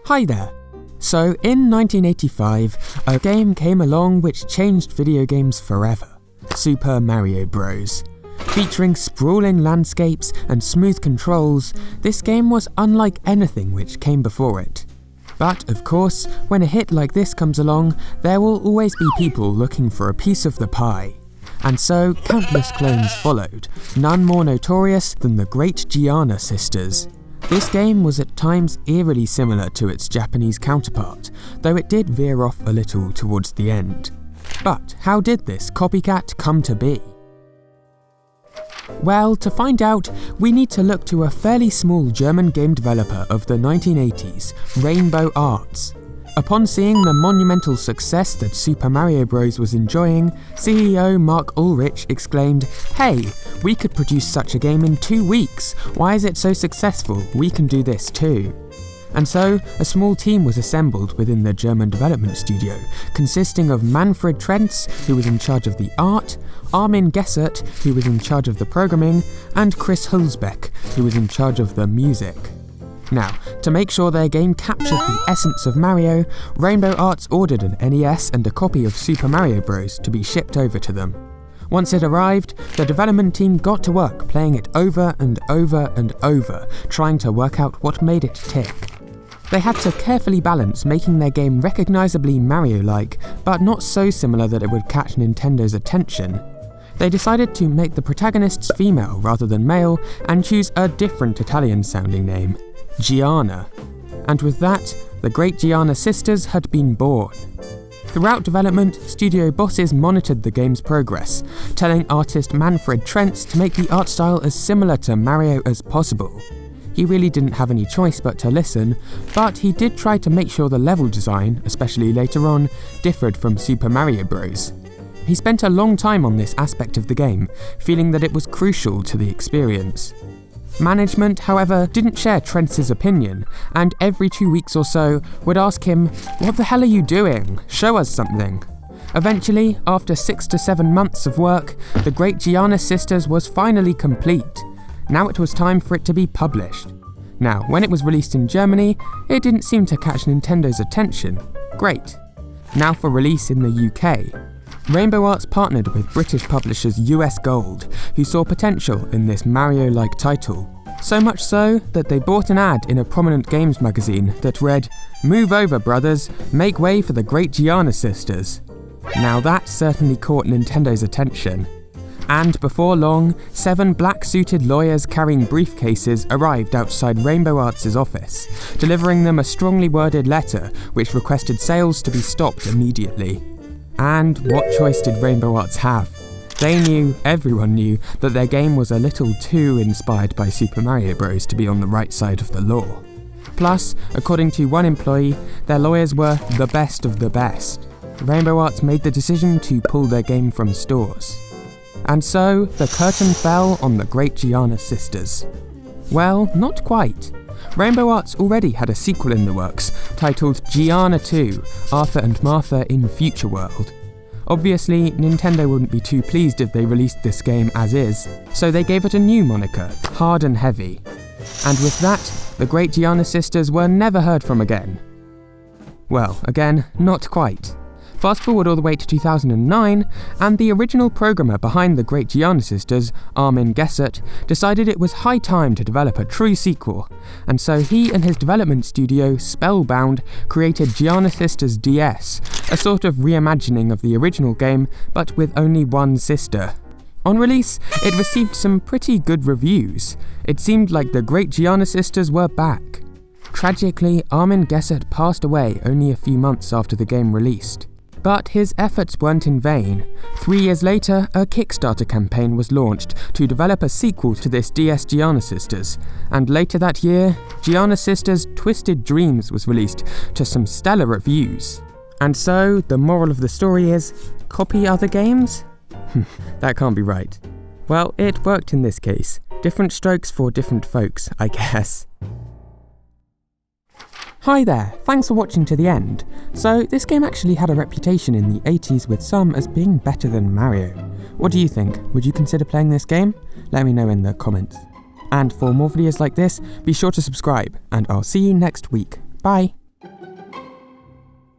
Hi there! So, in 1985, a game came along which changed video games forever. Super Mario Bros. Featuring sprawling landscapes and smooth controls, this game was unlike anything which came before it. But, of course, when a hit like this comes along, there will always be people looking for a piece of the pie. And so, countless clones followed, none more notorious than the Great Giana Sisters. This game was at times eerily similar to its Japanese counterpart, though it did veer off a little towards the end. But how did this copycat come to be? Well, to find out, we need to look to a fairly small German game developer of the 1980s, Rainbow Arts. Upon seeing the monumental success that Super Mario Bros. Was enjoying, CEO Mark Ulrich exclaimed, "Hey, we could produce such a game in 2 weeks. Why is it so successful? We can do this too." And so, a small team was assembled within the German development studio, consisting of Manfred Trenz, who was in charge of the art, Armin Gessert, who was in charge of the programming, and Chris Hulsbeck, who was in charge of the music. Now, to make sure their game captured the essence of Mario, Rainbow Arts ordered an NES and a copy of Super Mario Bros. To be shipped over to them. Once it arrived, the development team got to work playing it over and over and over, trying to work out what made it tick. They had to carefully balance making their game recognisably Mario-like, but not so similar that it would catch Nintendo's attention. They decided to make the protagonists female rather than male, and choose a different Italian-sounding name, Giana. And with that, the Great Giana Sisters had been born. Throughout development, studio bosses monitored the game's progress, telling artist Manfred Trenz to make the art style as similar to Mario as possible. He really didn't have any choice but to listen, but he did try to make sure the level design, especially later on, differed from Super Mario Bros. He spent a long time on this aspect of the game, feeling that it was crucial to the experience. Management, however, didn't share Trenz's opinion, and every 2 weeks or so would ask him, "What the hell are you doing? Show us something." Eventually, after 6 to 7 months of work, the Great Giana Sisters was finally complete. Now it was time for it to be published. Now, when it was released in Germany, it didn't seem to catch Nintendo's attention. Great. Now for release in the UK. Rainbow Arts partnered with British publishers US Gold, who saw potential in this Mario-like title. So much so that they bought an ad in a prominent games magazine that read, "Move over, brothers, make way for the Great Giana Sisters." Now that certainly caught Nintendo's attention. And before long, 7 black-suited lawyers carrying briefcases arrived outside Rainbow Arts' office, delivering them a strongly worded letter which requested sales to be stopped immediately. And what choice did Rainbow Arts have? They knew, everyone knew, that their game was a little too inspired by Super Mario Bros. To be on the right side of the law. Plus, according to one employee, their lawyers were the best of the best. Rainbow Arts made the decision to pull their game from stores. And so, the curtain fell on the Great Giana Sisters. Well, not quite. Rainbow Arts already had a sequel in the works, titled Giana 2, Arthur and Martha in Future World. Obviously, Nintendo wouldn't be too pleased if they released this game as is, so they gave it a new moniker, Hard and Heavy. And with that, the Great Giana Sisters were never heard from again. Well, again, not quite. Fast forward all the way to 2009, and the original programmer behind the Great Giana Sisters, Armin Gessert, decided it was high time to develop a true sequel, and so he and his development studio, Spellbound, created Giana Sisters DS, a sort of reimagining of the original game, but with only one sister. On release, it received some pretty good reviews. It seemed like the Great Giana Sisters were back. Tragically, Armin Gessert passed away only a few months after the game released. But his efforts weren't in vain. 3 years later, a Kickstarter campaign was launched to develop a sequel to this DS Giana Sisters, and later that year, Giana Sisters Twisted Dreams was released to some stellar reviews. And so, the moral of the story is, copy other games? That can't be right. Well, it worked in this case. Different strokes for different folks, I guess. Hi there, thanks for watching to the end. So, this game actually had a reputation in the 80s with some as being better than Mario. What do you think? Would you consider playing this game? Let me know in the comments. And for more videos like this, be sure to subscribe, and I'll see you next week. Bye!